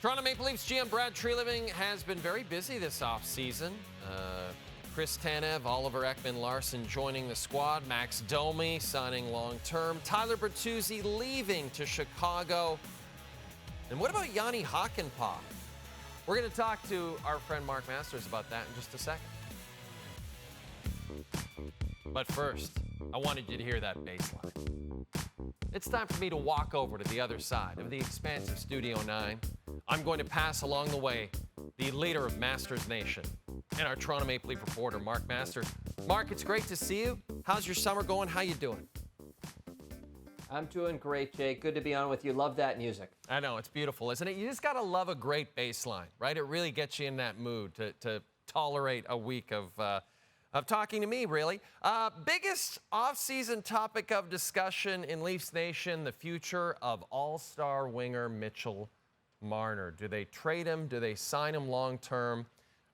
Toronto Maple Leafs GM Brad Treliving has been very busy this offseason. Chris Tanev, Oliver Ekman-Larsson joining the squad, Max Domi signing long-term, Tyler Bertuzzi leaving to Chicago. And what about Yanni Hakanpää? We're going to talk to our friend Mark Masters about that in just a second. But first, I wanted you to hear that bass line. It's time for me to walk over to the other side of the expansive Studio 9. I'm going to pass along the way the leader of Masters Nation and our Toronto Maple Leaf reporter, Mark Masters. Mark, it's great to see you. How's your summer going? How you doing? I'm doing great, Jake. Good to be on with you. Love that music. I know, it's beautiful, isn't it? You just got to love a great bass line, right? It really gets you in that mood to tolerate a week of talking to me, really. Biggest off-season topic of discussion in Leafs Nation, the future of all-star winger Mitch Marner. Do they trade him? Do they sign him long-term?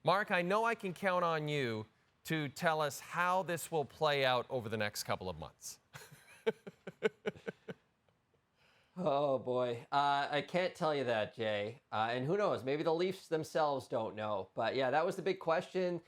Mark, I know I can count on you to tell us how this will play out over the next couple of months. Oh, boy. I can't tell you that, Jay. And who knows? Maybe the Leafs themselves don't know. But, yeah, that was the big question.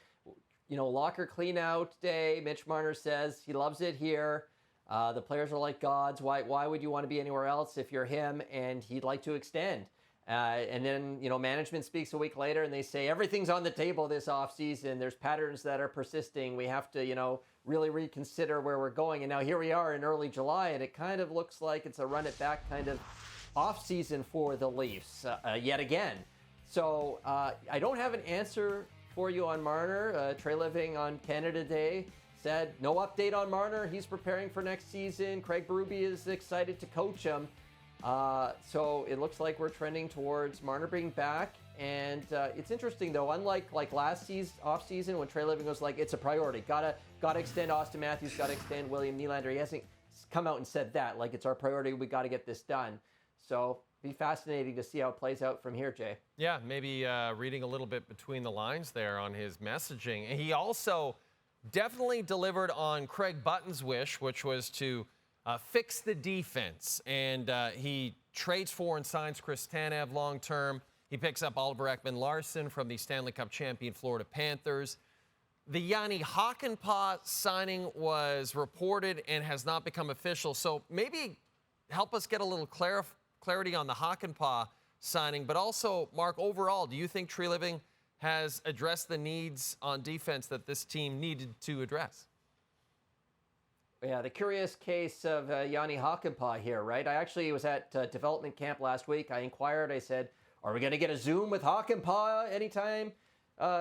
You know, locker clean-out day. Mitch Marner says he loves it here. The players are like gods. Why would you want to be anywhere else if you're him? And he'd like to extend. And then, you know, management speaks a week later and they say everything's on the table this offseason. There's patterns that are persisting. We have to, you know, really reconsider where we're going. And now here we are in early July, and it kind of looks like it's a run-it-back kind of offseason for the Leafs yet again. So I don't have an answer for you on Marner. Treliving on Canada Day said no update on Marner. He's preparing for next season. Craig Berube is excited to coach him. So it looks like we're trending towards Marner being back. And it's interesting, though, unlike like last season, off-season, when Treliving was like, it's a priority. Gotta extend Austin Matthews, gotta extend William Nylander. He hasn't come out and said that. Like, it's our priority. We got to get this done. So be fascinating to see how it plays out from here, Jay. Yeah, maybe reading a little bit between the lines there on his messaging. And he also definitely delivered on Craig Button's wish, which was to fix the defense. And he trades for and signs Chris Tanev long-term. He picks up Oliver Ekman-Larsson from the Stanley Cup champion Florida Panthers. The Yanni Hakanpää signing was reported and has not become official. So maybe help us get a little clarity on the Hakanpää signing. But also, Mark, overall, do you think Treliving has addressed the needs on defense that this team needed to address? Yeah, the curious case of Yanni Hakanpää here, right? I actually was at development camp last week. I inquired, I said, are we going to get a Zoom with Hakanpää anytime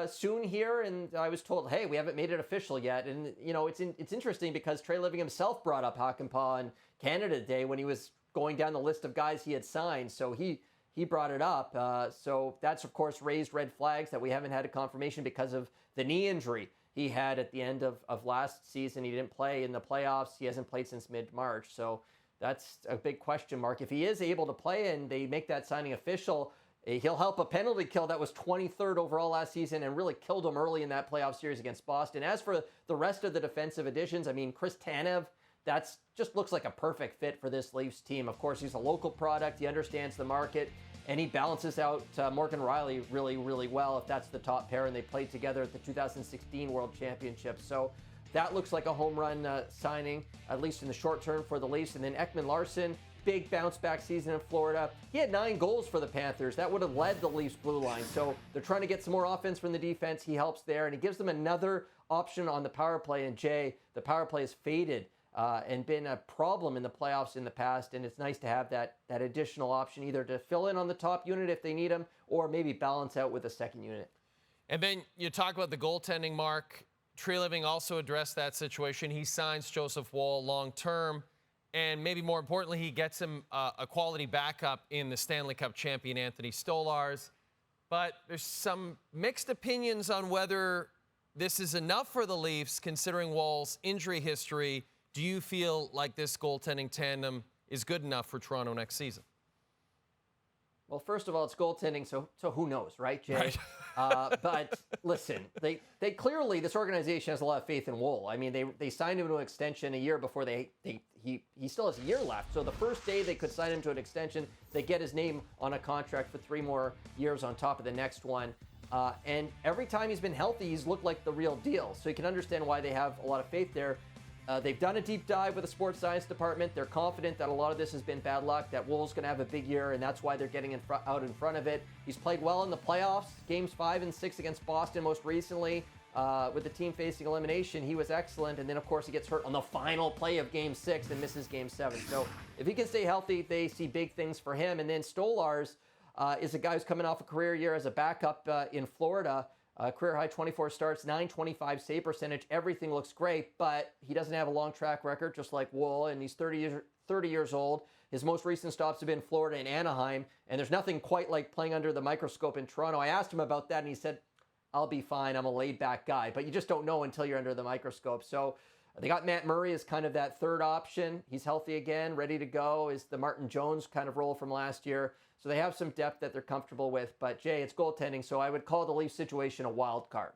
soon here? And I was told, hey, we haven't made it official yet. And, you know, it's interesting because Treliving himself brought up Hakanpää on Canada Day when he was going down the list of guys he had signed. So he brought it up. So that's, of course, raised red flags that we haven't had a confirmation because of the knee injury he had at the end of last season. He didn't play in the playoffs. He hasn't played since mid-March. So that's a big question mark. If he is able to play and they make that signing official, he'll help a penalty kill that was 23rd overall last season and really killed him early in that playoff series against Boston. As for the rest of the defensive additions, I mean, Chris Tanev, that's just looks like a perfect fit for this Leafs team. Of course, he's a local product. He understands the market, and he balances out Morgan Rielly really, really well if that's the top pair, and they played together at the 2016 World Championship. So that looks like a home run signing, at least in the short term for the Leafs. And then Ekman-Larsson, big bounce-back season in Florida. He had 9 goals for the Panthers. That would have led the Leafs blue line. So they're trying to get some more offense from the defense. He helps there, and he gives them another option on the power play. And Jay, the power play has faded and been a problem in the playoffs in the past, and it's nice to have that additional option either to fill in on the top unit if they need him or maybe balance out with a second unit. And then you talk about the goaltending, Mark. Treliving also addressed that situation. He signs Joseph Woll long-term, and maybe more importantly, he gets him a quality backup in the Stanley Cup champion Anthony Stolarz. But there's some mixed opinions on whether this is enough for the Leafs considering Woll's injury history. Do you feel like this goaltending tandem is good enough for Toronto next season? Well, first of all, it's goaltending, so who knows, right, Jay? Right. But listen, they clearly, this organization has a lot of faith in Woll. I mean, they signed him to an extension a year before he still has a year left. So the first day they could sign him to an extension, they get his name on a contract for 3 more years on top of the next one. And every time he's been healthy, he's looked like the real deal. So you can understand why they have a lot of faith there. They've done a deep dive with the sports science department. They're confident that a lot of this has been bad luck, that Woll's going to have a big year, and that's why they're getting out in front of it. He's played well in the playoffs, games 5 and 6 against Boston most recently. With the team facing elimination, he was excellent. And then, of course, he gets hurt on the final play of Game 6 and misses Game 7. So if he can stay healthy, they see big things for him. And then Stolarz is a guy who's coming off a career year as a backup in Florida. Career high 24 starts, 925 save percentage. Everything looks great, but he doesn't have a long track record, just like Woll, and he's 30 years old. His most recent stops have been Florida and Anaheim, and there's nothing quite like playing under the microscope in Toronto. I asked him about that, and he said, I'll be fine. I'm a laid-back guy, but you just don't know until you're under the microscope. So they got Matt Murray as kind of that third option. He's healthy again, ready to go, is the Martin Jones kind of role from last year. So they have some depth that they're comfortable with. But, Jay, it's goaltending, so I would call the Leafs situation a wild card.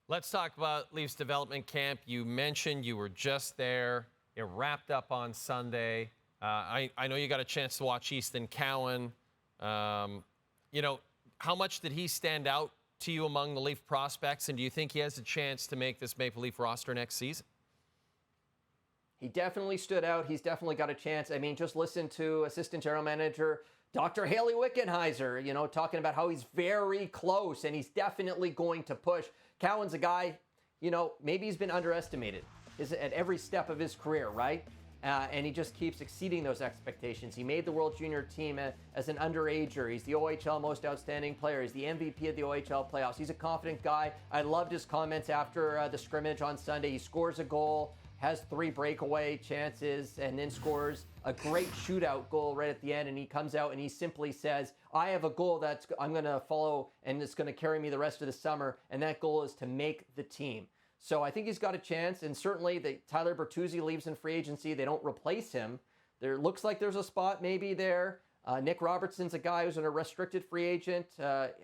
Let's talk about Leafs development camp. You mentioned you were just there. It wrapped up on Sunday. I know you got a chance to watch Easton Cowan. You know, how much did he stand out to you among the Leaf prospects, and do you think he has a chance to make this Maple Leaf roster next season? He definitely stood out. He's definitely got a chance. I mean, just listen to assistant general manager Dr. Haley Wickenheiser, you know, talking about how he's very close and he's definitely going to push. Cowan's a guy, you know, maybe he's been underestimated at every step of his career, right? And he just keeps exceeding those expectations. He made the World Junior team as an underager. He's the OHL most outstanding player. He's the MVP of the OHL playoffs. He's a confident guy. I loved his comments after the scrimmage on Sunday. He scores a goal, has 3 breakaway chances, and then scores a great shootout goal right at the end. And he comes out and he simply says, I have a goal that I'm going to follow and it's going to carry me the rest of the summer. And that goal is to make the team. So I think he's got a chance. And certainly Tyler Bertuzzi leaves in free agency. They don't replace him. There looks like there's a spot maybe there. Nick Robertson's a guy who's a restricted free agent.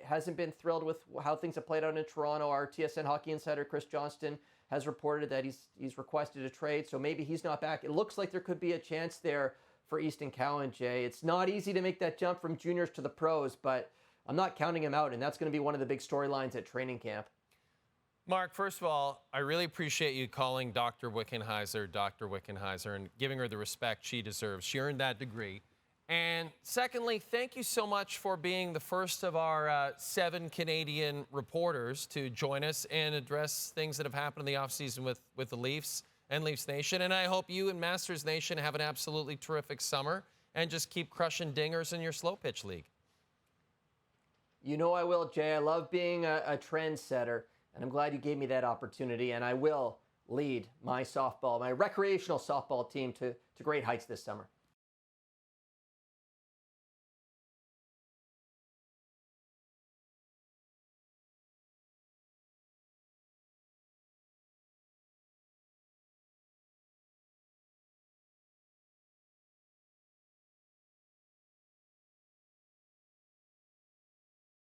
Hasn't been thrilled with how things have played out in Toronto. Our TSN hockey insider, Chris Johnston, has reported that he's requested a trade, so maybe he's not back. It looks like there could be a chance there for Easton Cowan, Jay. It's not easy to make that jump from juniors to the pros, but I'm not counting him out, and that's going to be one of the big storylines at training camp. Mark, first of all, I really appreciate you calling Dr. Wickenheiser and giving her the respect she deserves. She earned that degree. And secondly, thank you so much for being the first of our 7 Canadian reporters to join us and address things that have happened in the offseason with the Leafs and Leafs Nation. And I hope you and Masters Nation have an absolutely terrific summer and just keep crushing dingers in your slow pitch league. You know I will, Jay. I love being a trendsetter, and I'm glad you gave me that opportunity, and I will lead my recreational softball team to great heights this summer.